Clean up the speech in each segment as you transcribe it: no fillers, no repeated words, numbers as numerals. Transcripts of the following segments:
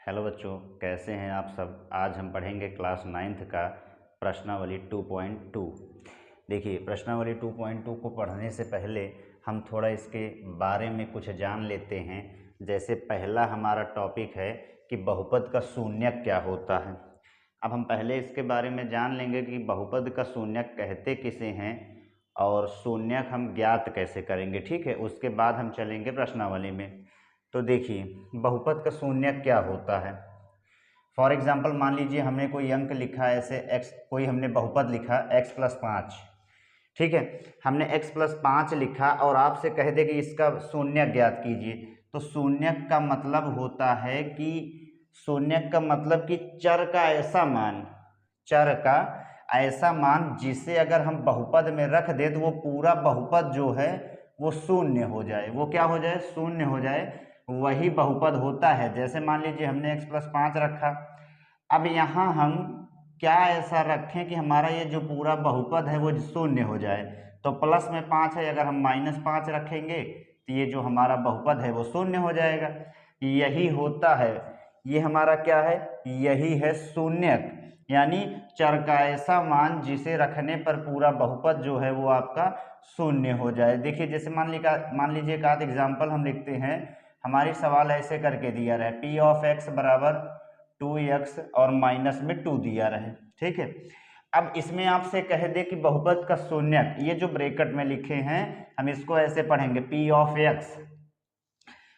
Hello बच्चों, कैसे हैं आप सब। आज हम पढ़ेंगे क्लास 9th का प्रश्नावली 2.2। देखिए, प्रश्नावली 2.2 को पढ़ने से पहले हम थोड़ा इसके बारे में कुछ जान लेते हैं। जैसे पहला हमारा टॉपिक है कि बहुपद का शून्यक क्या होता है। अब हम पहले इसके बारे में जान लेंगे कि बहुपद का शून्यक कहते किसे हैं और शून्यक हम ज्ञात कैसे करेंगे। ठीक है, उसके बाद हम चलेंगे प्रश्नावली में। तो देखिए, बहुपद का शून्यक क्या होता है। फॉर एग्जाम्पल मान लीजिए हमने कोई अंक लिखा, ऐसे x, कोई हमने बहुपद लिखा x+5। ठीक है, हमने x+5 लिखा और आपसे कह दे कि इसका शून्यक ज्ञात कीजिए। तो शून्यक का मतलब होता है कि शून्यक का मतलब कि चर का ऐसा मान जिसे अगर हम बहुपद में रख दे तो वो पूरा बहुपद जो है वो शून्य हो जाए। वो क्या हो जाए? शून्य हो जाए, वही बहुपद होता है। जैसे मान लीजिए हमने x+5 रखा, अब यहाँ हम क्या ऐसा रखें कि हमारा ये जो पूरा बहुपद है वो शून्य हो जाए। तो प्लस में 5 है, अगर हम -5 रखेंगे तो ये जो हमारा बहुपद है वो शून्य हो जाएगा। यही होता है, ये हमारा क्या है? यही है शून्यक, यानी चर का ऐसा मान जिसे रखने पर पूरा बहुपद जो है वो आपका शून्य हो जाए। देखिए, जैसे मान लीजिए एक आध एग्जाम्पल हम लिखते हैं। हमारी सवाल ऐसे करके दिया रहे p(x) = 2x और माइनस में 2 दिया रहे। ठीक है, अब इसमें आपसे कह दे कि बहुपद का शून्यक, ये जो ब्रैकेट में लिखे हैं हम इसको ऐसे पढ़ेंगे p(x).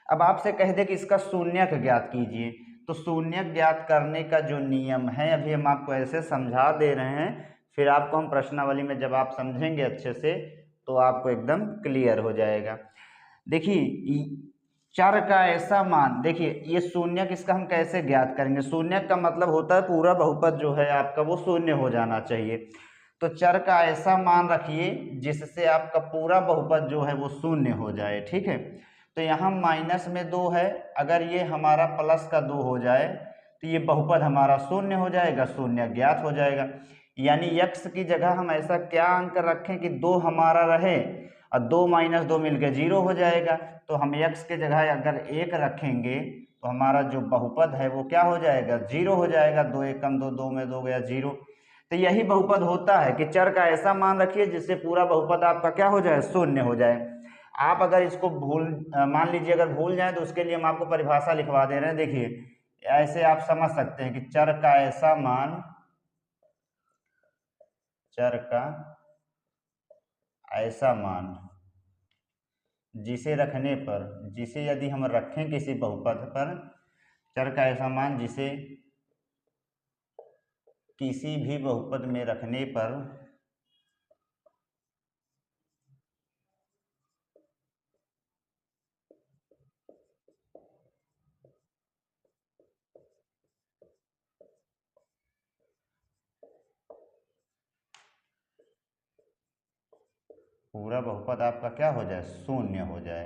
अब आपसे कह दे कि इसका शून्यक ज्ञात कीजिए। तो शून्यक ज्ञात करने का जो नियम है अभी हम आपको ऐसे समझा दे रहे हैं, फिर आपको हम प्रश्नावली में जब आप समझेंगे अच्छे से तो आपको एकदम क्लियर हो जाएगा। देखिए, चर का ऐसा मान, देखिए ये शून्यक, इसका हम कैसे ज्ञात करेंगे। शून्यक का मतलब होता है पूरा बहुपद जो है आपका वो शून्य हो जाना चाहिए। तो चर का ऐसा मान रखिए जिससे आपका पूरा बहुपद जो है वो शून्य हो जाए। ठीक है, तो यहाँ -2 है, अगर ये हमारा प्लस का 2 हो जाए तो ये बहुपद हमारा शून्य हो जाएगा, शून्य ज्ञात हो जाएगा। यानी x की जगह हम ऐसा क्या अंक रखें कि 2 हमारा रहे और 2 - 2 मिलकर 0 हो जाएगा। तो हम x के जगह अगर 1 रखेंगे तो हमारा जो बहुपद है वो क्या हो जाएगा? 0 हो जाएगा। 2 एकम 2, 2 में 2 गया 0। तो यही बहुपद होता है कि चर का ऐसा मान रखिए जिससे पूरा बहुपद आपका क्या हो जाए? शून्य हो जाए। आप अगर इसको मान लीजिए अगर भूल जाए तो उसके लिए हम आपको परिभाषा लिखवा दे रहे हैं। देखिए, ऐसे आप समझ सकते हैं कि चर का ऐसा मान, चर का ऐसा मान जिसे रखने पर, जिसे यदि हम रखें किसी बहुपद पर, चर का ऐसा मान जिसे किसी भी बहुपद में रखने पर पूरा बहुपद आपका क्या हो जाए? शून्य हो जाए।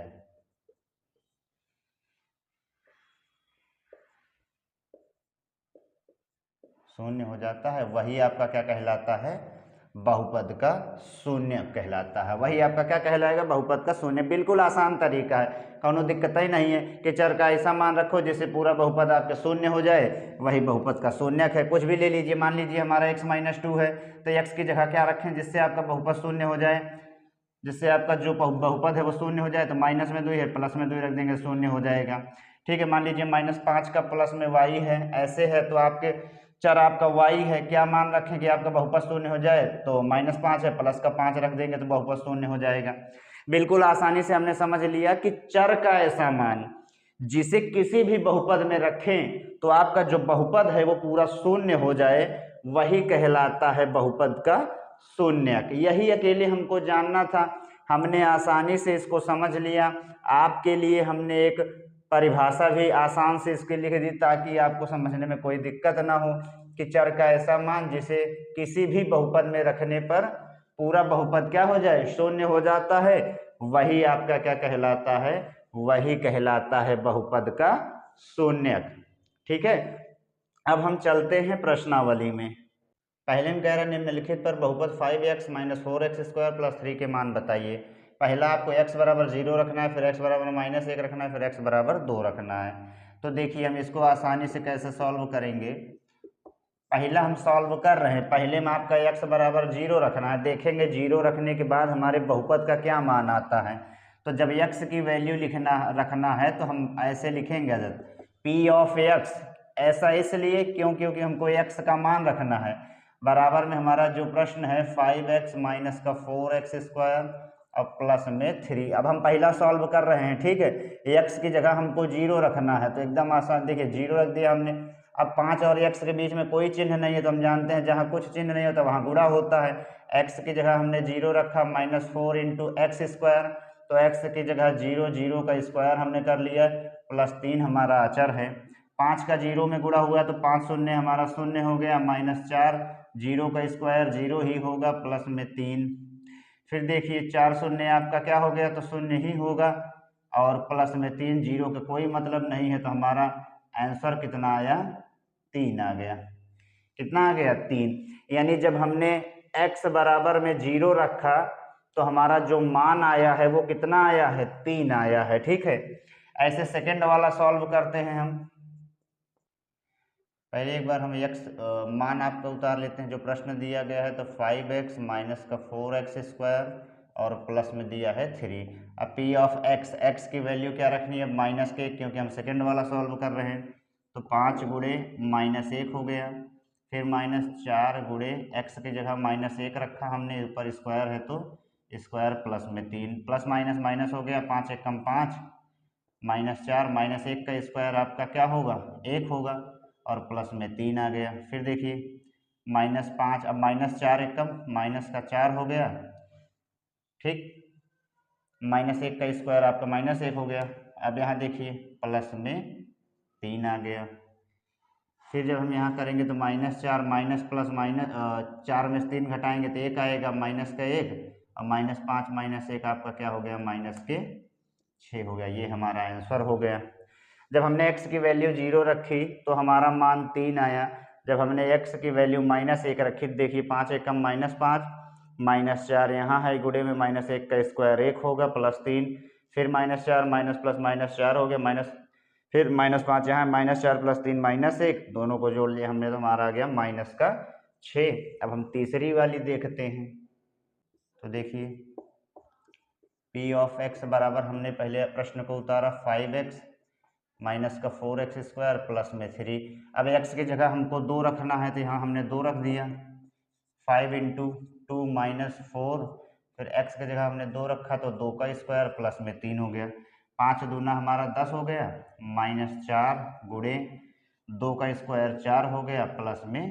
शून्य हो जाता है, वही आपका क्या कहलाता है? बहुपद का शून्य कहलाता है। वही आपका क्या कहलाएगा? बहुपद का शून्य। बिल्कुल आसान तरीका है, कोनो दिक्कत ही नहीं है कि चर का ऐसा मान रखो जिससे पूरा बहुपद आपका शून्य हो जाए, वही बहुपद का शून्यक है। कुछ भी ले लीजिए, मान लीजिए हमारा x - 2 है तो x की जगह क्या रखें जिससे आपका बहुपद शून्य हो जाए, जिससे आपका जो बहुपद है वो शून्य हो जाए। तो माइनस में 2 है, प्लस में 2 रख देंगे, शून्य हो जाएगा। ठीक है, मान लीजिए -5 का प्लस में y है, ऐसे है तो आपके चर आपका y है, क्या मान रखें कि आपका बहुपद शून्य हो जाए? तो -5 है, प्लस का 5 रख देंगे तो बहुपद शून्य हो जाएगा। बिल्कुल आसानी से हमने समझ लिया कि चर का ऐसा मान जिसे किसी भी बहुपद में रखें तो आपका जो बहुपद है वो पूरा शून्य हो जाए, वही कहलाता है बहुपद का शून्यक। यही अकेले हमको जानना था, हमने आसानी से इसको समझ लिया। आपके लिए हमने एक परिभाषा भी आसान से इसके लिख दी ताकि आपको समझने में कोई दिक्कत ना हो कि चर का ऐसा मान जिसे किसी भी बहुपद में रखने पर पूरा बहुपद क्या हो जाए? शून्य हो जाता है, वही आपका क्या कहलाता है? वही कहलाता है बहुपद का शून्यक। ठीक है, अब हम चलते हैं प्रश्नावली में। पहले हम कह रहे हैं निम्नलिखित पर बहुपद 5x - 4x² + 3 के मान बताइए। पहला आपको x = 0 रखना है, फिर x = -1 रखना है, फिर x = 2 रखना है। तो देखिए हम इसको आसानी से कैसे सॉल्व करेंगे। पहला हम सॉल्व कर रहे हैं, पहले में आपका x बराबर 0 रखना है। देखेंगे 0 रखने के बाद हमारे बहुपद का क्या मान आता है। तो जब x की वैल्यू रखना है तो हम ऐसे लिखेंगे p ऑफ x, ऐसा इसलिए क्योंकि हमको x का मान रखना है। बराबर में हमारा जो प्रश्न है 5x माइनस का 4x स्क्वायर और प्लस में 3। अब हम पहला सॉल्व कर रहे हैं, ठीक है। x की जगह हमको 0 रखना है तो एकदम आसान, देखिए 0 रख दिया हमने। अब 5 और x के बीच में कोई चिन्ह नहीं है तो हम जानते हैं जहाँ कुछ चिन्ह नहीं होता वहाँ गुणा होता है। x की जगह हमने 0 रखा, -4 इंटू एक्स स्क्वायर, तो x की जगह 0, 0 का स्क्वायर हमने कर लिया, प्लस 3 हमारा अचर है। 5 का 0 में गुणा हुआ तो 5 शून्य हमारा शून्य हो गया, -4, 0 का स्क्वायर 0 ही होगा, प्लस में 3। फिर देखिए 4 शून्य आपका क्या हो गया, तो शून्य ही होगा, और प्लस में 3, 0 का कोई मतलब नहीं है, तो हमारा आंसर कितना आया, 3 आ गया। कितना आ गया, 3। यानी जब हमने x बराबर में 0 रखा तो हमारा जो मान आया है वो कितना आया है, 3 आया है, ठीक है। ऐसे सेकंड वाला सॉल्व करते हैं हम। पहले एक बार हम x मान आपका उतार लेते हैं जो प्रश्न दिया गया है। तो 5x माइनस का 4x स्क्वायर और प्लस में दिया है 3। अब p ऑफ x की वैल्यू क्या रखनी है, -1, क्योंकि हम सेकंड वाला सॉल्व कर रहे हैं। तो 5 गुणे -1 हो गया, फिर -4 गुणे x की जगह -1 रखा हमने, ऊपर स्क्वायर है तो स्क्वायर, प्लस में 3, प्लस माइनस माइनस हो गया, 5 एकम 5, -4 -1 का स्क्वायर आपका क्या होगा, 1 होगा, और प्लस में 3 आ गया। फिर देखिए -5, अब -4 एकम -4 हो गया, ठीक, -1 का स्क्वायर आपका -1 हो गया। अब यहाँ देखिए प्लस में 3 आ गया। फिर जब हम यहाँ करेंगे तो -4 माइनस प्लस माइनस 4 में से 3 घटाएंगे तो 1 आएगा, -1, और -5 -1 आपका क्या हो गया, -6 हो गया। ये हमारा आंसर हो गया। जब हमने x की वैल्यू 0 रखी तो हमारा मान 3 आया। जब हमने x की वैल्यू -1 रखी, देखिए 5 एकम -5, -4 यहाँ है, गुणे में -1 का स्क्वायर 1 होगा, प्लस 3, फिर -4 माइनस प्लस -4 हो गया, फिर -5 यहाँ, -4 प्लस 3 -1, दोनों को जोड़ लिया हमने तो हमारा आ गया -6। अब हम तीसरी वाली देखते हैं। तो देखिए p ऑफ x बराबर, हमने पहले प्रश्न को उतारा 5x माइनस का 4x स्क्वायर प्लस में 3। अब x की जगह हमको 2 रखना है तो यहाँ हमने 2 रख दिया, 5 इंटू 2 -4, फिर x की जगह हमने 2 रखा तो 2 का स्क्वायर प्लस में 3 हो गया, 5 दूना हमारा 10 हो गया, -4 गुणे 2 का स्क्वायर 4 हो गया, प्लस में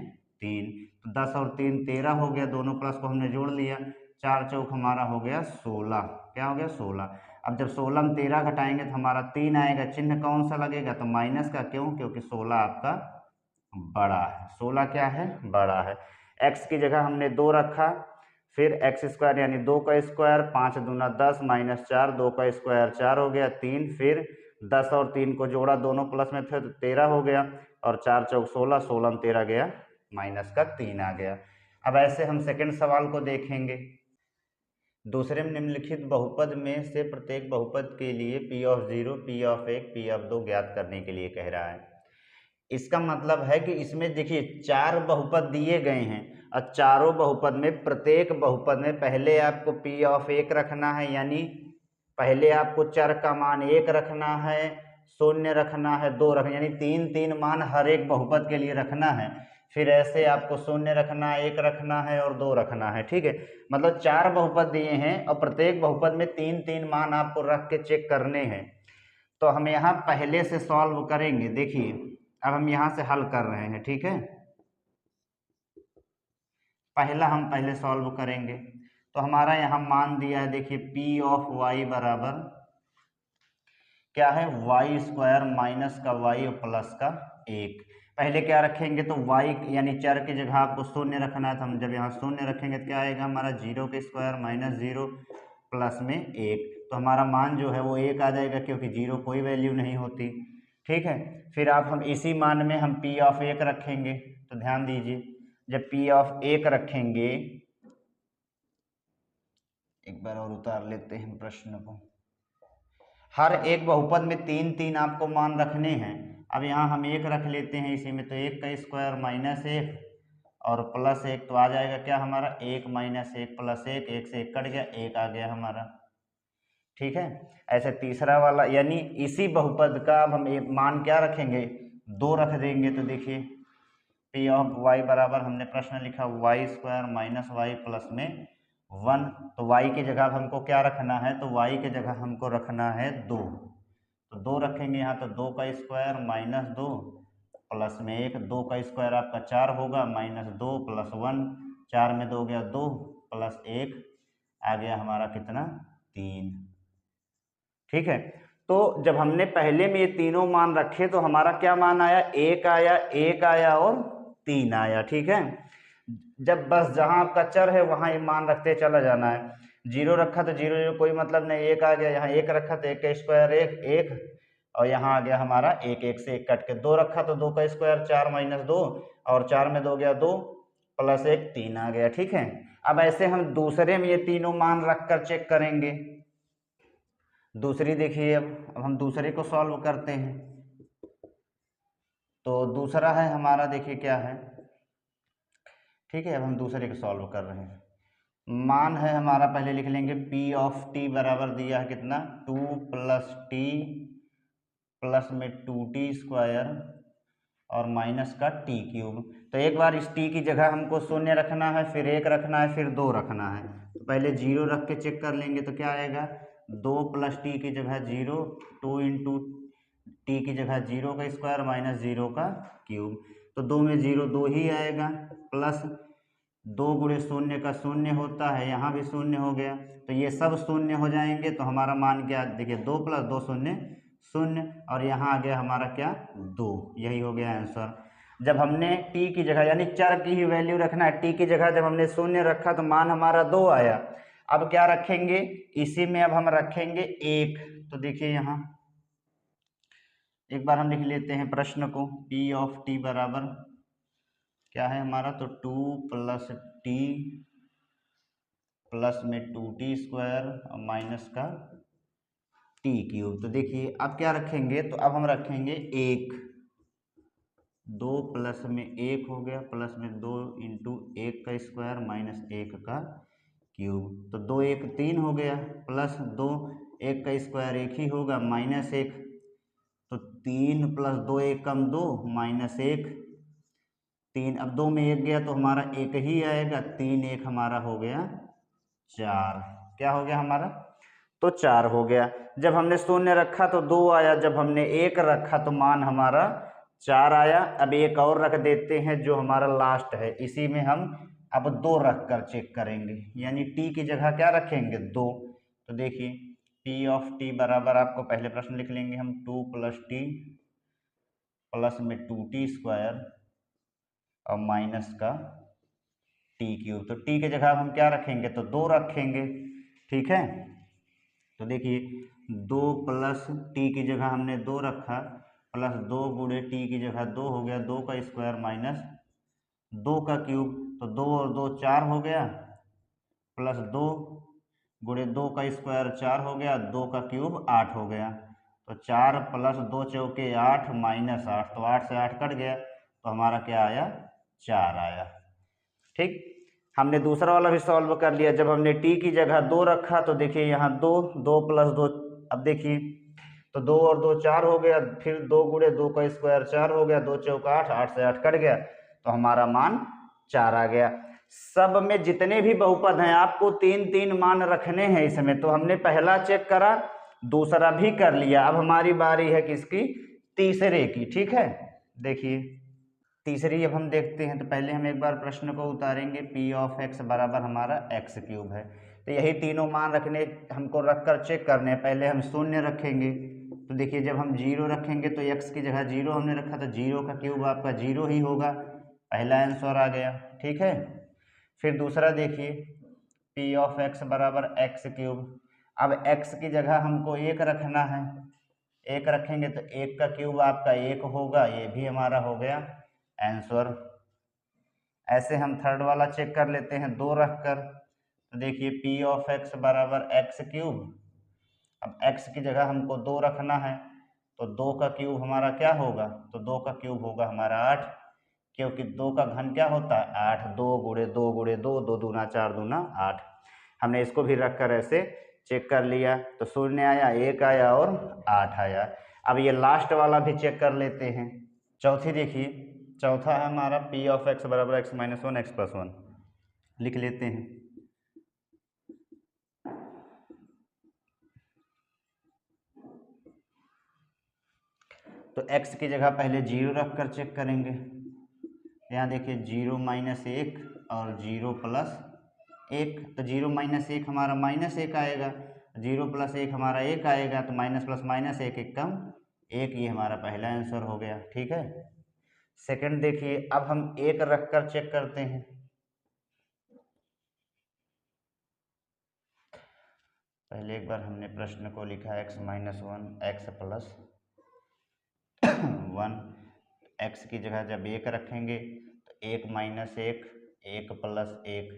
3, तो 10 और 3 13 हो गया, दोनों प्लस को हमने जोड़ लिया, 4 चौक हमारा हो गया 16। क्या हो गया, 16। अब जब 16 में 13 घटाएंगे तो हमारा 3 आएगा, चिन्ह कौन सा लगेगा, तो माइनस का, क्यों, क्योंकि 16 आपका बड़ा है, 16 क्या है, बड़ा है। x की जगह हमने 2 रखा, फिर एक्स स्क्वायर यानी 2 का स्क्वायर, 5 दूना 10, -4, 2 का स्क्वायर 4 हो गया, 3, फिर 10 और 3 को जोड़ा, दोनों प्लस में थे तो 13 हो गया, और 4 चौक 16, 16 में 13 गया, -3 आ गया। अब ऐसे हम सेकंड सवाल को देखेंगे। दूसरे में निम्नलिखित बहुपद में से प्रत्येक बहुपद के लिए p of 0, p of 1, p of 2 ज्ञात करने के लिए कह रहा है। इसका मतलब है कि इसमें देखिए 4 बहुपद दिए गए हैं, और चारों बहुपद में प्रत्येक बहुपद में पहले आपको p ऑफ 1 रखना है, यानी पहले आपको चर का मान 1 रखना है, 0 रखना है, 2 रखना, यानी 3 मान हर एक बहुपद के लिए रखना है। फिर ऐसे आपको 0 रखना है, 1 रखना है और 2 रखना है, ठीक है। मतलब 4 बहुपद दिए हैं और प्रत्येक बहुपद में 3 मान आपको रख के चेक करने हैं। तो हम यहाँ पहले से सॉल्व करेंगे। देखिए अब हम यहाँ से हल कर रहे हैं, ठीक है। पहला हम पहले सॉल्व करेंगे। तो हमारा यहाँ मान दिया है, देखिए p ऑफ y बराबर क्या है, वाई स्क्वायर माइनस का y और प्लस का 1। पहले क्या रखेंगे, तो y यानी चर की जगह आपको 0 रखना है, तो हम जब यहाँ 0 रखेंगे तो क्या आएगा हमारा, 0 के स्क्वायर -0 प्लस में 1, तो हमारा मान जो है वो 1 आ जाएगा, क्योंकि 0 कोई वैल्यू नहीं होती, ठीक है। फिर आप हम इसी मान में हम p ऑफ 1 रखेंगे। तो ध्यान दीजिए, जब p ऑफ 1 रखेंगे, एक बार और उतार लेते हैं प्रश्न को। हर एक बहुपद में 3 आपको मान रखने हैं। अब यहाँ हम 1 रख लेते हैं इसी में, तो 1 का स्क्वायर माइनस 1 और प्लस 1, तो आ जाएगा क्या हमारा 1 माइनस 1 प्लस 1, 1 से 1 कट गया, 1 आ गया हमारा। ठीक है, ऐसे तीसरा वाला, यानी इसी बहुपद का अब हम मान क्या रखेंगे, 2 रख देंगे। तो देखिए पी ऑफ वाई बराबर, हमने प्रश्न लिखा Y square minus Y plus में 1, तो वाई की जगह हमको क्या रखना है, तो वाई की जगह हमको रखना है 2, तो 2 रखेंगे यहाँ, तो 2 का स्क्वायर माइनस 2 प्लस में 1, 2 का स्क्वायर आपका 4 होगा, माइनस 2 प्लस 1, 4 में 2 गया 2 प्लस 1 आ गया हमारा कितना 3। ठीक है, तो जब हमने पहले में ये तीनों मान रखे तो हमारा क्या मान आया, 1 आया, 1 आया और 3 आया। ठीक है, जब बस जहां आपका चर है वहां ये मान रखते चला जाना है। 0 रखा तो 0 0 कोई मतलब नहीं, 1 आ गया, यहाँ 1 रखा तो 1 का स्क्वायर 1 1, और यहाँ आ गया हमारा 1 1 से 1 कट के 2 रखा तो 2 का स्क्वायर 4 माइनस 2 और 4 में 2 गया 2 प्लस 1 3 आ गया। ठीक है, अब ऐसे हम दूसरे में ये तीनों मान रख कर चेक करेंगे। दूसरी देखिए, अब हम दूसरे को सॉल्व करते हैं। तो दूसरा है हमारा, देखिए क्या है। ठीक है, अब हम दूसरे को सॉल्व कर रहे हैं। मान है हमारा, पहले लिख लेंगे पी ऑफ टी बराबर दिया है कितना 2 प्लस टी प्लस में 2t स्क्वायर और माइनस का टी क्यूब। तो एक बार इस टी की जगह हमको 0 रखना है, फिर 1 रखना है, फिर 2 रखना है। तो पहले 0 रख के चेक कर लेंगे, तो क्या आएगा 2 प्लस टी की जगह 0, 2 इंटू टी की जगह 0 का स्क्वायर माइनस 0 का क्यूब, तो 2 में 0 2 ही आएगा, प्लस 2 गुणे 0 का 0 होता है, यहाँ भी 0 हो गया, तो ये सब 0 हो जाएंगे। तो हमारा मान क्या, देखिए 2 प्लस 2 0 0, और यहाँ आ गया हमारा क्या 2, यही हो गया आंसर। जब हमने t की जगह, यानी चर की ही वैल्यू रखना है, t की जगह जब हमने 0 रखा तो मान हमारा 2 आया। अब क्या रखेंगे इसी में, अब हम रखेंगे 1। तो देखिए यहाँ एक बार हम लिख लेते हैं प्रश्न को, p ऑफ t बराबर क्या है हमारा, तो 2 प्लस टी प्लस में 2t स्क्वायर और माइनस का टी क्यूब। तो देखिए अब क्या रखेंगे, तो अब हम रखेंगे 1, 2 प्लस में 1 हो गया, प्लस में 2 इंटू 1 का स्क्वायर माइनस 1 का क्यूब, तो 2 1 3 हो गया, प्लस 2 1 का स्क्वायर 1 ही होगा, माइनस 1, तो 3 प्लस 2 1 कम 2 माइनस 1 3, अब 2 में 1 गया तो हमारा 1 ही आएगा, 3 1 हमारा हो गया 4। क्या हो गया हमारा, तो 4 हो गया। जब हमने 0 रखा तो 2 आया, जब हमने 1 रखा तो मान हमारा 4 आया। अब एक और रख देते हैं जो हमारा लास्ट है, इसी में हम अब 2 रख कर चेक करेंगे, यानी t की जगह क्या रखेंगे 2। तो देखिए p ऑफ t बराबर, आपको पहले प्रश्न लिख लेंगे हम 2 प्लस टी प्लस में 2t स्क्वायर और माइनस का टी क्यूब। तो टी की जगह हम क्या रखेंगे, तो 2 रखेंगे। ठीक है, तो देखिए 2 प्लस टी की जगह हमने 2 रखा, प्लस 2 गुणे टी की जगह 2 हो गया, 2 का स्क्वायर माइनस 2 का क्यूब, तो 2 और 2 4 हो गया, प्लस 2 गुणे 2 का स्क्वायर 4 हो गया, 2 का क्यूब 8 हो गया, तो 4 प्लस 2 चौके 8 माइनस 8, तो 8 से 8 कट गया, तो हमारा क्या आया 4 आया। ठीक, हमने दूसरा वाला भी सॉल्व कर लिया। जब हमने t की जगह 2 रखा तो देखिए यहाँ 2 2 प्लस 2, अब देखिए तो 2 और 2 4 हो गया, फिर 2 गुणे 2 का स्क्वायर 4 हो गया, 2 चौका 8, 8 से 8 कट गया, तो हमारा मान 4 आ गया। सब में जितने भी बहुपद हैं आपको 3 3 मान रखने हैं इसमें। तो हमने पहला चेक करा, दूसरा भी कर लिया, अब हमारी बारी है किसकी, तीसरे की। ठीक है, देखिए तीसरी अब हम देखते हैं। तो पहले हम एक बार प्रश्न को उतारेंगे, p ऑफ x बराबर हमारा x क्यूब है, तो यही तीनों मान रखने हमको रखकर चेक करने हैं। पहले हम 0 रखेंगे, तो देखिए जब हम 0 रखेंगे तो x की जगह 0 हमने रखा, तो 0 का क्यूब आपका 0 ही होगा, पहला आंसर आ गया। ठीक है, फिर दूसरा देखिए p ऑफ x बराबर x क्यूब, अब x की जगह हमको 1 रखना है, 1 रखेंगे तो 1 का क्यूब आपका 1 होगा, ये भी हमारा हो गया आंसर। ऐसे हम थर्ड वाला चेक कर लेते हैं 2 रखकर, तो देखिए p ऑफ x बराबर x क्यूब, अब x की जगह हमको 2 रखना है, तो 2 का क्यूब हमारा क्या होगा, तो 2 का क्यूब होगा हमारा 8, क्योंकि 2 का घन क्या होता है 8, 2 गुणे 2 गुणे 2, 2 दूना 4 दूना 8। हमने इसको भी रख कर ऐसे चेक कर लिया, तो 0 आया, 1 आया और 8 आया। अब ये लास्ट वाला भी चेक कर लेते हैं। चौथी देखिए, चौथा है हमारा पी ऑफ एक्स बराबर एक्स माइनस 1 एक्स प्लस 1, लिख लेते हैं। तो x की जगह पहले 0 रख कर चेक करेंगे। यहाँ देखिए 0 माइनस 1 और 0 प्लस 1, तो 0 माइनस 1 हमारा माइनस 1 आएगा, 0 प्लस 1 हमारा 1 आएगा, तो माइनस प्लस माइनस 1 एक कम 1, ये हमारा पहला आंसर हो गया। ठीक है, सेकंड देखिए, अब हम 1 रख कर चेक करते हैं। पहले एक बार हमने प्रश्न को लिखा x minus 1 x plus 1, x की जगह जब 1 रखेंगे तो 1 माइनस 1, 1 प्लस 1,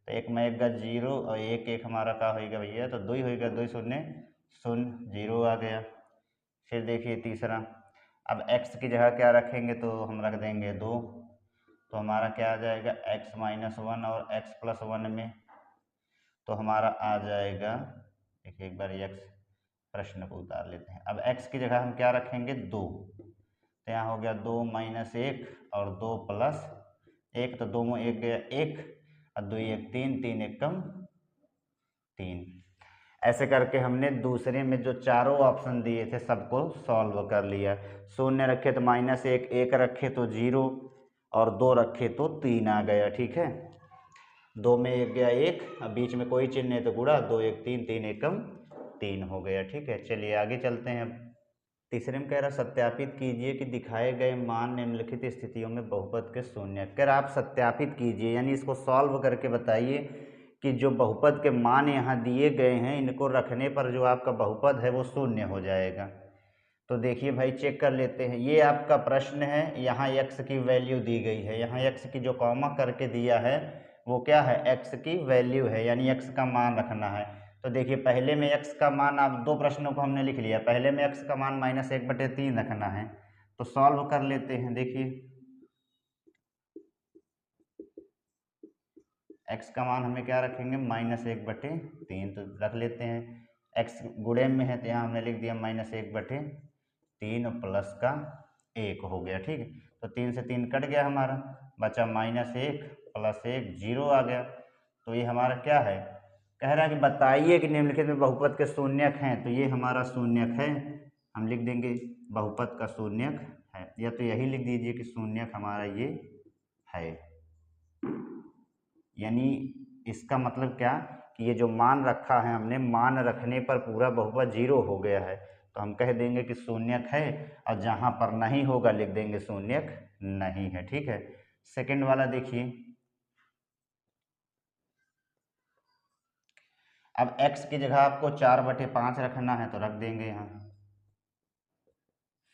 तो 1 में 1 का 0 और 1 1 हमारा क्या होगा भैया, तो 2 ही होगा, 2 शून्य 0, 0 आ गया। फिर देखिए तीसरा, अब x की जगह क्या रखेंगे, तो हम रख देंगे 2, तो हमारा क्या आ जाएगा x माइनस 1 और x प्लस 1 में, तो हमारा आ जाएगा, देखिए एक बार x प्रश्न को उतार लेते हैं। अब x की जगह हम क्या रखेंगे 2, तो यहाँ हो गया 2 माइनस 1 और 2 प्लस 1, तो 2 में 1 गया 1 और 2 1 3, 3 1 कम 3। ऐसे करके हमने दूसरे में जो चारों ऑप्शन दिए थे सबको सॉल्व कर लिया। 0 रखे तो माइनस 1, 1 रखे तो 0 और 2 रखे तो 3 आ गया। ठीक है, 2 में 1 गया 1, अब बीच में कोई चिन्ह नहीं तो गुणा, 2 1 3, 3 1 कम 3 हो गया। ठीक है, चलिए आगे चलते हैं। अब तीसरे में कह रहा सत्यापित कीजिए कि दिखाए गए मान निम्नलिखित स्थितियों में बहुपद के शून्य। कह रहा आप सत्यापित कीजिए, यानी इसको सॉल्व करके बताइए कि जो बहुपद के मान यहाँ दिए गए हैं इनको रखने पर जो आपका बहुपद है वो शून्य हो जाएगा। तो देखिए भाई चेक कर लेते हैं, ये आपका प्रश्न है, यहाँ x की वैल्यू दी गई है, यहाँ x की जो कॉमा करके दिया है वो क्या है, x की वैल्यू है, यानी x का मान रखना है। तो देखिए पहले में x का मान, आप दो प्रश्नों को हमने लिख लिया, पहले में x का मान -1/3 रखना है, तो सॉल्व कर लेते हैं। देखिए x का मान हमें क्या रखेंगे, -1/3, तो रख लेते हैं। x गुणे में है तो यहाँ हमने लिख दिया -1/3 और प्लस का 1 हो गया। ठीक है, तो 3 से 3 कट गया हमारा, बचा -1 प्लस 1, 0 आ गया। तो ये हमारा क्या है, कह रहा है कि बताइए कि निम्नलिखित में बहुपद के शून्यक हैं, तो ये हमारा शून्यक है, हम लिख देंगे बहुपद का शून्यक है, या तो यही लिख दीजिए कि शून्यक हमारा ये है। यानी इसका मतलब क्या कि ये जो मान रखा है हमने, मान रखने पर पूरा बहुपद 0 हो गया है, तो हम कह देंगे कि शून्यक है, और जहाँ पर नहीं होगा लिख देंगे शून्यक नहीं है। ठीक है, सेकंड वाला देखिए, अब x की जगह आपको 4/5 रखना है, तो रख देंगे यहाँ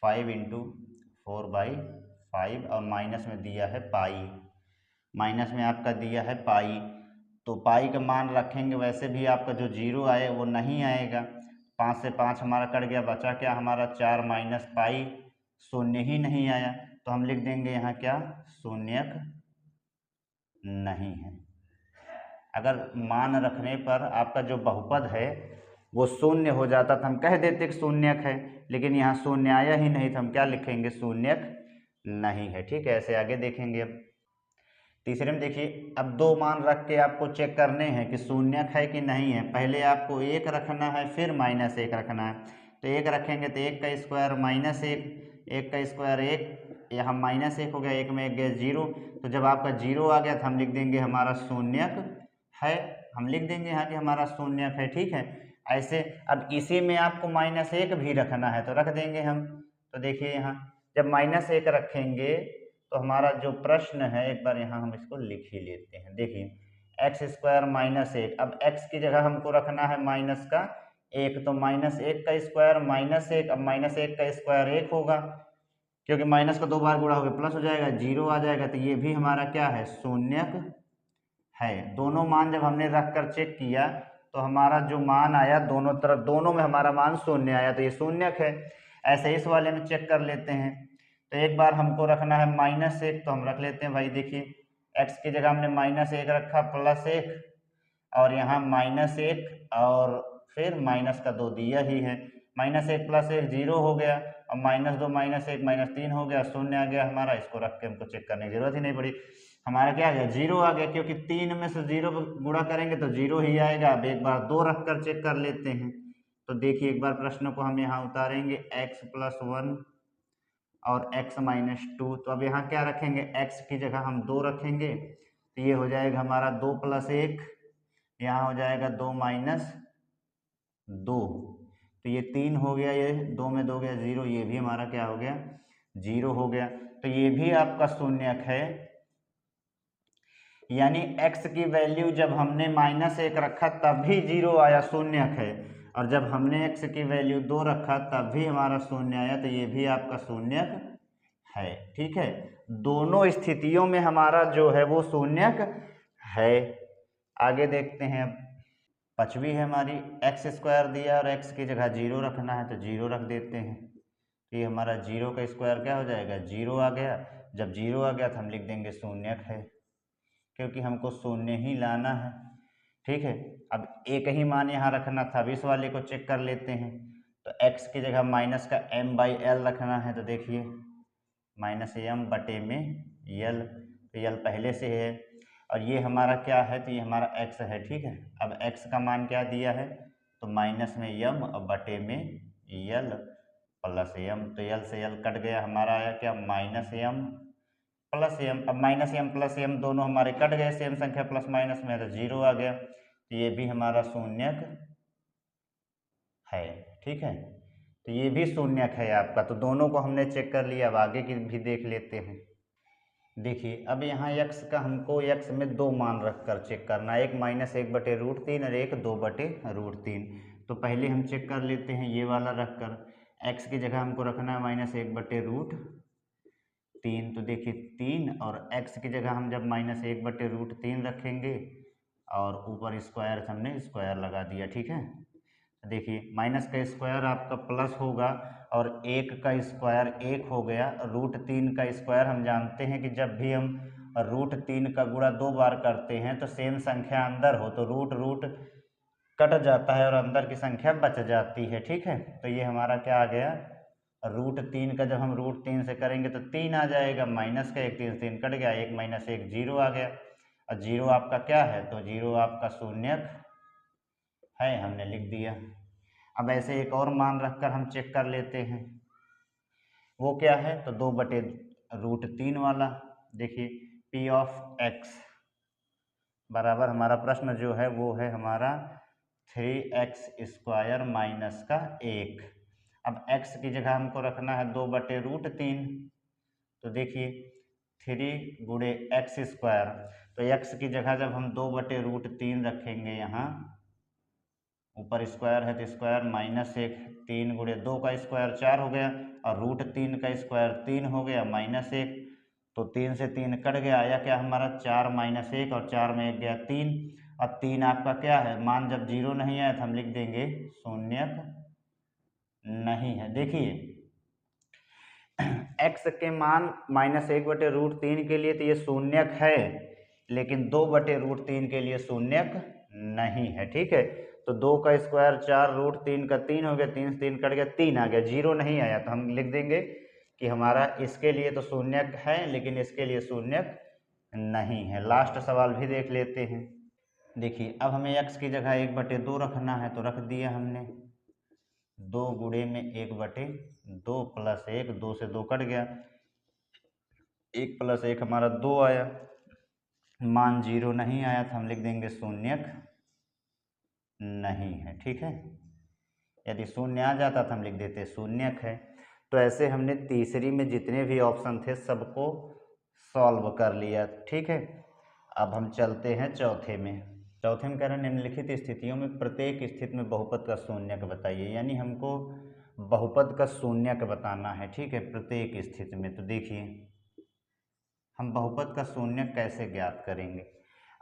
5 × 4/5, और माइनस में दिया है पाई, माइनस में आपका दिया है पाई, तो पाई का मान रखेंगे, वैसे भी आपका जो 0 आए वो नहीं आएगा, 5 से 5 हमारा कट गया, बचा क्या हमारा 4 - पाई, शून्य ही नहीं आया, तो हम लिख देंगे यहाँ क्या, शून्यक नहीं है। अगर मान रखने पर आपका जो बहुपद है वो शून्य हो जाता तो हम कह देते कि शून्यक है, लेकिन यहाँ शून्य आया ही नहीं, तो हम क्या लिखेंगे, शून्यक नहीं है। ठीक है, ऐसे आगे देखेंगे। अब तीसरे में देखिए, अब दो मान रख के आपको चेक करने हैं कि शून्यक है कि नहीं है। पहले आपको 1 रखना है, फिर -1 रखना है, तो 1 रखेंगे तो 1 का स्क्वायर -1, 1 का स्क्वायर 1, यहाँ -1 हो गया, 1 में 1 गया 0, तो जब आपका 0 आ गया तो हम लिख देंगे हमारा शून्यक है, हम लिख देंगे यहाँ कि हमारा शून्यक है। ठीक है, ऐसे अब इसी में आपको -1 भी रखना है, तो रख देंगे हम। तो देखिए यहाँ जब -1 रखेंगे तो हमारा जो प्रश्न है, एक बार यहाँ हम इसको लिख ही लेते हैं। देखिए x² -1, अब x की जगह हमको रखना है माइनस का 1, तो -1 का स्क्वायर -1, अब -1 का स्क्वायर 1 होगा, क्योंकि माइनस का 2 बार गुणा हो गया प्लस हो जाएगा, 0 आ जाएगा, तो ये भी हमारा क्या है, शून्यक है। दोनों मान जब हमने रख कर चेक किया तो हमारा जो मान आया दोनों तरफ, दोनों में हमारा मान शून्य आया, तो ये शून्यक है। ऐसे इस वाले में चेक कर लेते हैं। तो एक बार हमको रखना है -1, तो हम रख लेते हैं भाई। देखिए x की जगह हमने -1 रखा, +1, और यहाँ -1 और फिर माइनस का 2 दिया ही है। -1 + 1 0 हो गया, और -2 -1 -3 हो गया, 0 आ गया हमारा। इसको रख के हमको चेक करने की जरूरत ही नहीं पड़ी। हमारा क्या आ गया, 0 आ गया, क्योंकि 3 में से 0 गुणा करेंगे तो 0 ही आएगा। अब एक बार 2 रख कर चेक कर लेते हैं। तो देखिए एक बार प्रश्न को हम यहाँ उतारेंगे, x + 1 और x - 2। तो अब यहाँ क्या रखेंगे, x की जगह हम 2 रखेंगे, तो ये हो जाएगा हमारा 2 + 1, यहाँ हो जाएगा 2 - 2, तो ये 3 हो गया, ये 2 में 2 गया 0, ये भी हमारा क्या हो गया, 0 हो गया। तो ये भी आपका शून्यक है, यानी x की वैल्यू जब हमने -1 रखा तब भी 0 आया, शून्यक है। और जब हमने x की वैल्यू 2 रखा तब भी हमारा 0 आया, तो ये भी आपका शून्यक है। ठीक है, दोनों स्थितियों में हमारा जो है वो शून्यक है। आगे देखते हैं। अब 5वीं है हमारी, x² दिया और x की जगह 0 रखना है, तो 0 रख देते हैं। ये हमारा 0 का स्क्वायर क्या हो जाएगा, 0 आ गया। जब 0 आ गया तो हम लिख देंगे शून्यक है, क्योंकि हमको शून्य ही लाना है। ठीक है, अब एक ही मान यहाँ रखना था। अब इस वाले को चेक कर लेते हैं। तो x की जगह -m/l रखना है, तो देखिए -m/l, तो l पहले से है, और ये हमारा क्या है, तो ये हमारा x है। ठीक है, अब x का मान क्या दिया है, तो माइनस में m और बटे में l +m, तो l से l कट गया, हमारा आया क्या, -m +m। अब -m+m दोनों हमारे कट गए, सेम संख्या प्लस माइनस में, तो 0 आ गया, तो ये भी हमारा शून्यक है। ठीक है, तो ये भी शून्यक है आपका। तो दोनों को हमने चेक कर लिया। अब आगे की भी देख लेते हैं। देखिए अब यहाँ x का हमको x में 2 मान रख कर चेक करना है, एक -1/√3 और एक 2/√3। तो पहले हम चेक कर लेते हैं ये वाला रख कर। x की जगह हमको रखना है -1/√3, तो देखिए 3, और x की जगह हम जब -1/√3 रखेंगे और ऊपर स्क्वायर हमने स्क्वायर लगा दिया। ठीक है, देखिए माइनस का स्क्वायर आपका प्लस होगा, और 1 का स्क्वायर 1 हो गया। √3 का स्क्वायर हम जानते हैं कि जब भी हम √3 का गुणा 2 बार करते हैं तो सेम संख्या अंदर हो तो रूट कट जाता है और अंदर की संख्या बच जाती है। ठीक है, तो ये हमारा क्या आ गया, √3 का जब हम √3 से करेंगे तो 3 आ जाएगा, माइनस का 1, 3 3 कट गया, 1 - 1 0 आ गया, और 0 आपका क्या है, तो 0 आपका शून्यक है, हमने लिख दिया। अब ऐसे एक और मान रखकर हम चेक कर लेते हैं, वो क्या है, तो 2/√3 वाला। देखिए p(x) बराबर हमारा प्रश्न जो है वो है हमारा 3x² - 1। अब x की जगह हमको रखना है 2/√3, तो देखिए 3 × x², तो x की जगह जब हम 2/√3 रखेंगे, यहाँ ऊपर स्क्वायर है तो स्क्वायर -1, 3 × 2 का स्क्वायर 4 हो गया, और √3 का स्क्वायर 3 हो गया, -1, तो 3 से 3 कट गया, आया क्या हमारा 4 - 1, और 4 में 1 गया 3, और 3 आपका क्या है, मान जब 0 नहीं आया तो हम लिख देंगे शून्यक नहीं है। देखिए x के मान -1/√3 के लिए तो ये शून्यक है, लेकिन 2/√3 के लिए शून्यक नहीं है। ठीक है, तो 2 का स्क्वायर 4, √3 का 3 हो गया, 3 से 3 कट गया, 3 आ गया, 0 नहीं आया, तो हम लिख देंगे कि हमारा इसके लिए तो शून्यक है, लेकिन इसके लिए शून्यक नहीं है। लास्ट सवाल भी देख लेते हैं। देखिए अब हमें x की जगह 1/2 रखना है, तो रख दिया हमने, 2 × 1/2 + 1, 2 से 2 कट गया, 1 + 1 हमारा 2 आया, मान 0 नहीं आया, तो हम लिख देंगे शून्यक नहीं है। ठीक है, यदि शून्य आ जाता तो हम लिख देते शून्यक है। तो ऐसे हमने तीसरी में जितने भी ऑप्शन थे सबको सॉल्व कर लिया। ठीक है, अब हम चलते हैं चौथे में। चौथे में कह रहे हैं निम्नलिखित स्थितियों में प्रत्येक स्थिति में बहुपद का शून्यक बताइए, यानी हमको बहुपद का शून्यक बताना है। ठीक है, प्रत्येक स्थिति में। तो देखिए हम बहुपद का शून्यक कैसे ज्ञात करेंगे।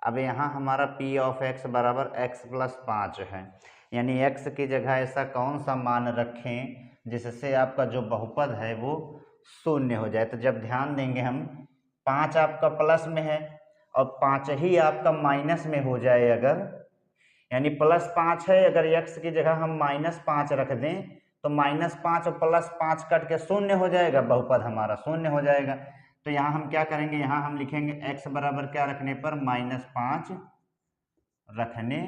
अब यहाँ हमारा p(x) बराबर x + 5 है, यानी x की जगह ऐसा कौन सा मान रखें जिससे आपका जो बहुपद है वो शून्य हो जाए। तो जब ध्यान देंगे हम 5 आपका प्लस में है और 5 ही आपका माइनस में हो जाए अगर, यानी +5 है, अगर x की जगह हम -5 रख दें तो -5 और +5 कट के शून्य हो जाएगा, बहुपद हमारा शून्य हो जाएगा। तो यहाँ हम क्या करेंगे, यहाँ हम लिखेंगे x बराबर क्या रखने पर, -5 रखने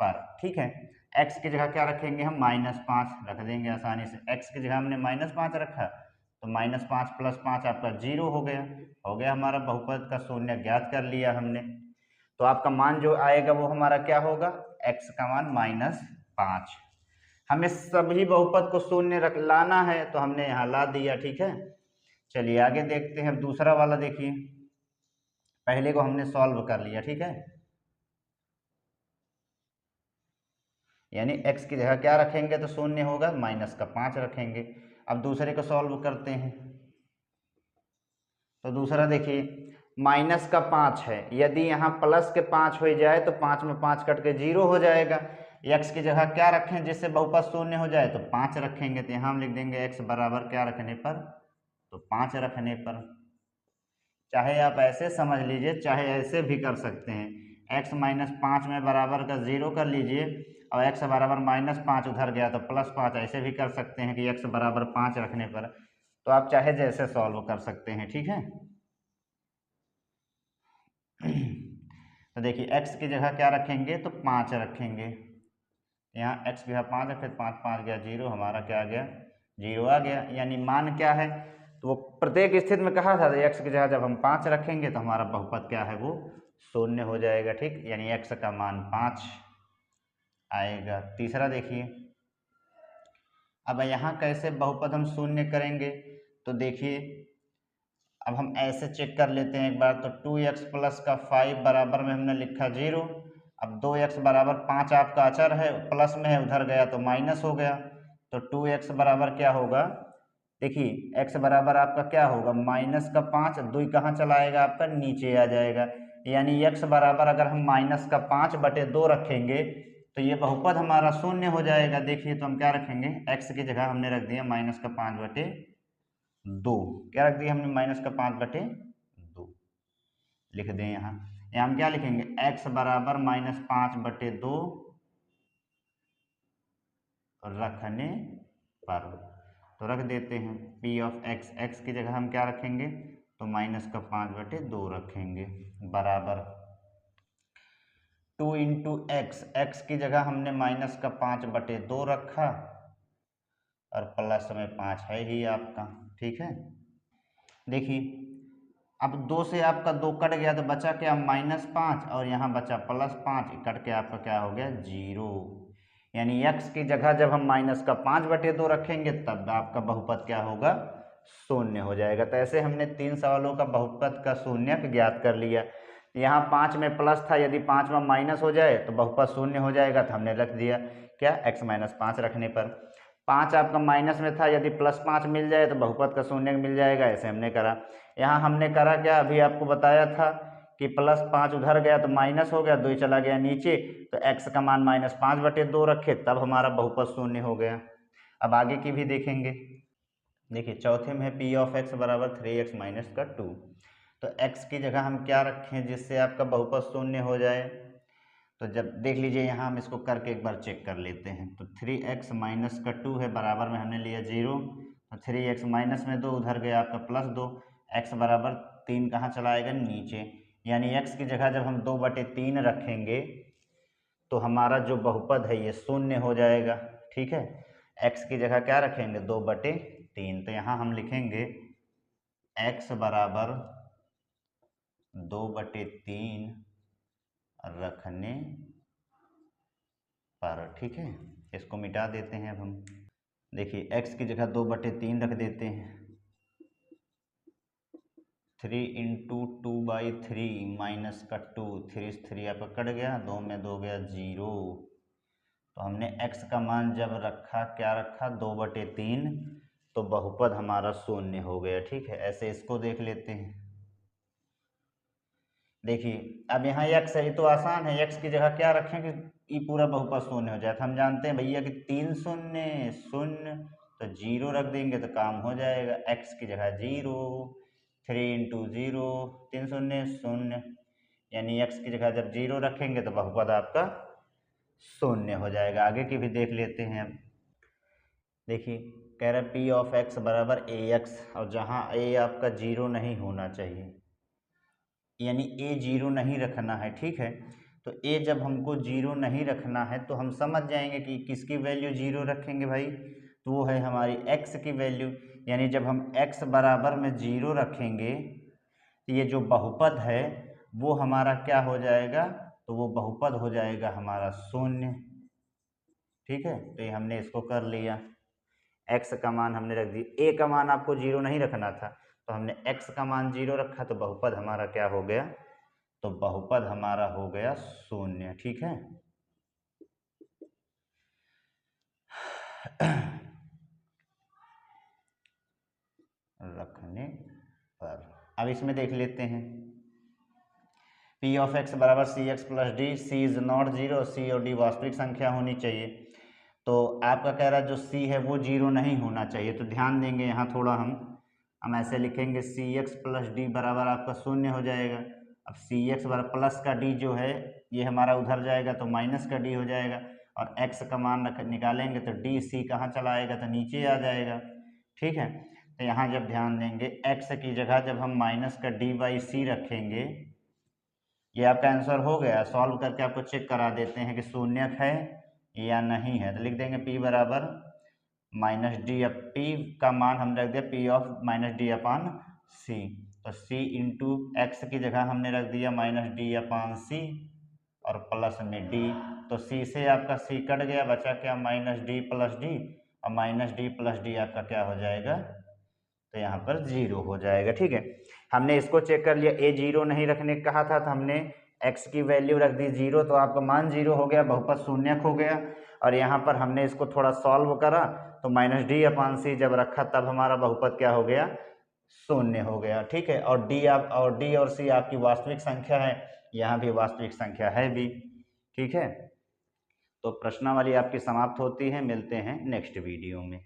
पर, ठीक है। x की जगह क्या रखेंगे हम, -5 रख देंगे आसानी से। x की जगह हमने -5 रखा तो -5 + 5 आपका 0 हो गया हमारा बहुपद का शून्य ज्ञात कर लिया हमने। तो आपका मान जो आएगा वो हमारा क्या होगा, x का मान -5। हमें सभी बहुपद को शून्य रख लाना है तो हमने यहाँ ला दिया, ठीक है। चलिए आगे देखते हैं। दूसरा वाला देखिए, पहले को हमने सॉल्व कर लिया, ठीक है। यानी x की जगह क्या रखेंगे तो शून्य होगा, -5 रखेंगे। अब दूसरे को सॉल्व करते हैं। तो दूसरा देखिए, -5 है, यदि यहाँ प्लस के 5 हो जाए तो 5 में 5 कट के 0 हो जाएगा। x की जगह क्या रखें जिससे बहुपद शून्य हो जाए, तो 5 रखेंगे। तो यहाँ हम लिख देंगे x बराबर क्या रखने पर, तो 5 रखने पर। चाहे आप ऐसे समझ लीजिए, चाहे ऐसे भी कर सकते हैं, x -5 में बराबर का 0 कर लीजिए और x बराबर -5 उधर गया तो +5, ऐसे भी कर सकते हैं कि x बराबर 5 रखने पर। तो आप चाहे जैसे सॉल्व कर सकते हैं, ठीक है। तो देखिए x की जगह क्या रखेंगे तो 5 रखेंगे। यहाँ x की जगह 5 रखे, 5 5 गया 0, हमारा क्या आ गया, 0 आ गया। यानी मान क्या है, तो वो प्रत्येक स्थिति में कहा था x की जगह जब हम 5 रखेंगे तो हमारा बहुपद क्या है, वो शून्य हो जाएगा, ठीक। यानी x का मान 5 आएगा। तीसरा देखिए, अब यहाँ कैसे बहुपद हम शून्य करेंगे, तो देखिए अब हम ऐसे चेक कर लेते हैं एक बार। तो 2x प्लस का 5 बराबर में हमने लिखा 0। अब 2x बराबर 5 आपका अचर है, प्लस में है, उधर गया तो माइनस हो गया। तो 2x बराबर क्या होगा, देखिए x बराबर आपका क्या होगा, -5, 2 कहाँ चला आएगा आपका, नीचे आ जाएगा। यानी x बराबर अगर हम -5/2 रखेंगे तो ये बहुपद हमारा शून्य हो जाएगा। देखिए तो हम क्या रखेंगे, x की जगह हमने रख दिया -5/2। क्या रख दिया हमने, -5/2 लिख दें। यहाँ हम क्या लिखेंगे, x बराबर -5/2 रखने पर। तो रख देते हैं p ऑफ x, x की जगह हम क्या रखेंगे तो -5/2 रखेंगे, बराबर 2 × x, x की जगह हमने -5/2 रखा और प्लस में 5 है ही आपका, ठीक है। देखिए अब 2 से आपका 2 कट गया तो बचा क्या, -5, और यहाँ बचा +5, कट के आपका क्या हो गया, 0। यानी x की जगह जब हम -5/2 रखेंगे तब आपका बहुपद क्या होगा, शून्य हो जाएगा। तो ऐसे हमने 3 सवालों का बहुपद का शून्यक ज्ञात कर लिया। यहाँ 5 में प्लस था, यदि 5 में माइनस हो जाए तो बहुपद शून्य हो जाएगा, तो हमने रख दिया क्या, x -5 रखने पर। 5 आपका माइनस में था, यदि +5 मिल जाए तो बहुपद का शून्य मिल जाएगा, ऐसे हमने करा। यहाँ हमने करा क्या, अभी आपको बताया था कि +5 उधर गया तो माइनस हो गया, 2 चला गया नीचे, तो x का मान -5/2 रखे तब हमारा बहुपद शून्य हो गया। अब आगे की भी देखेंगे। देखिए चौथे में है p ऑफ x बराबर 3x - 2। तो x की जगह हम क्या रखें जिससे आपका बहुपद शून्य हो जाए, तो जब देख लीजिए यहाँ हम इसको करके एक बार चेक कर लेते हैं। तो 3x - 2 है, बराबर में हमने लिया 0, तो 3x माइनस में 2 उधर गया आपका +2, x बराबर 3 कहाँ चला आएगा, नीचे। यानी x की जगह जब हम 2/3 रखेंगे तो हमारा जो बहुपद है ये शून्य हो जाएगा, ठीक है। x की जगह क्या रखेंगे, 2/3। तो यहाँ हम लिखेंगे x बराबर 2/3 रखने पर, ठीक है। इसको मिटा देते हैं अब हम। देखिए x की जगह 2/3 रख देते हैं। 3 × 2/3 - 2, 3 से 3 आपका कट गया, 2 में 2 गया 0। तो हमने x का मान जब रखा, क्या रखा, 2/3, तो बहुपद हमारा शून्य हो गया, ठीक है। ऐसे इसको देख लेते हैं। देखिए अब यहाँ x है, ये तो आसान है, x की जगह क्या रखें कि ये पूरा बहुपद शून्य हो जाए। तो हम जानते हैं भैया कि 3 शून्य शून्य, तो 0 रख देंगे तो काम हो जाएगा। x की जगह 0, 3 इंटू 0, 3 शून्य शून्य, यानी x की जगह जब 0 रखेंगे तो बहुपद आपका शून्य हो जाएगा। आगे की भी देख लेते हैं। अब देखिए कह रहा है पी ऑफ एक्स बराबर ए एक्स, और जहाँ ए आपका 0 नहीं होना चाहिए, यानी ए 0 नहीं रखना है, ठीक है। तो ए जब हमको 0 नहीं रखना है तो हम समझ जाएंगे कि किसकी वैल्यू 0 रखेंगे भाई, तो वो है हमारी x की वैल्यू। यानी जब हम x बराबर में 0 रखेंगे तो ये जो बहुपद है वो हमारा क्या हो जाएगा, तो वो बहुपद हो जाएगा हमारा शून्य, ठीक है। तो ये हमने इसको कर लिया, x का मान हमने रख दी, a का मान आपको 0 नहीं रखना था तो हमने x का मान 0 रखा, तो बहुपद हमारा क्या हो गया, तो बहुपद हमारा हो गया शून्य, ठीक है। रखने पर अब इसमें देख लेते हैं, पी ऑफ एक्स बराबर C X plus D, C is not 0, C और डी वास्तविक संख्या होनी चाहिए। तो आपका कह रहा है जो सी है वो 0 नहीं होना चाहिए, तो ध्यान देंगे यहाँ थोड़ा हम ऐसे लिखेंगे सी एक्स प्लस डी बराबर आपका शून्य हो जाएगा। अब सी एक्स बराबर प्लस का डी जो है ये हमारा उधर जाएगा तो माइनस का डी हो जाएगा, और एक्स का मान निकालेंगे तो डी सी कहाँ चला आएगा, तो नीचे आ जाएगा, ठीक है। तो यहाँ जब ध्यान देंगे एक्स की जगह जब हम माइनस का डी बाई सी रखेंगे, ये आपका आंसर हो गया। सॉल्व करके आपको चेक करा देते हैं कि शून्य है या नहीं है। तो लिख देंगे p बराबर माइनस डी, अब p का मान हमने रख दिया p ऑफ माइनस डी अपान सी, तो c इंटू एक्स की जगह हमने रख दिया माइनस डी अपान सी और प्लस में d, तो c से आपका c कट गया, बचा क्या माइनस डी प्लस डी, और माइनस डी प्लस डी आपका क्या हो जाएगा, तो यहाँ पर 0 हो जाएगा, ठीक है। हमने इसको चेक कर लिया, ए 0 नहीं रखने कहा था तो हमने x की वैल्यू रख दी 0, तो आपका मान 0 हो गया, बहुपद शून्यक हो गया। और यहाँ पर हमने इसको थोड़ा सॉल्व करा तो माइनस डी अपान सी जब रखा तब हमारा बहुपद क्या हो गया, शून्य हो गया, ठीक है। और डी और सी आपकी वास्तविक संख्या है, यहाँ भी वास्तविक संख्या है भी, ठीक है। तो प्रश्नावली आपकी समाप्त होती है, मिलते हैं नेक्स्ट वीडियो में।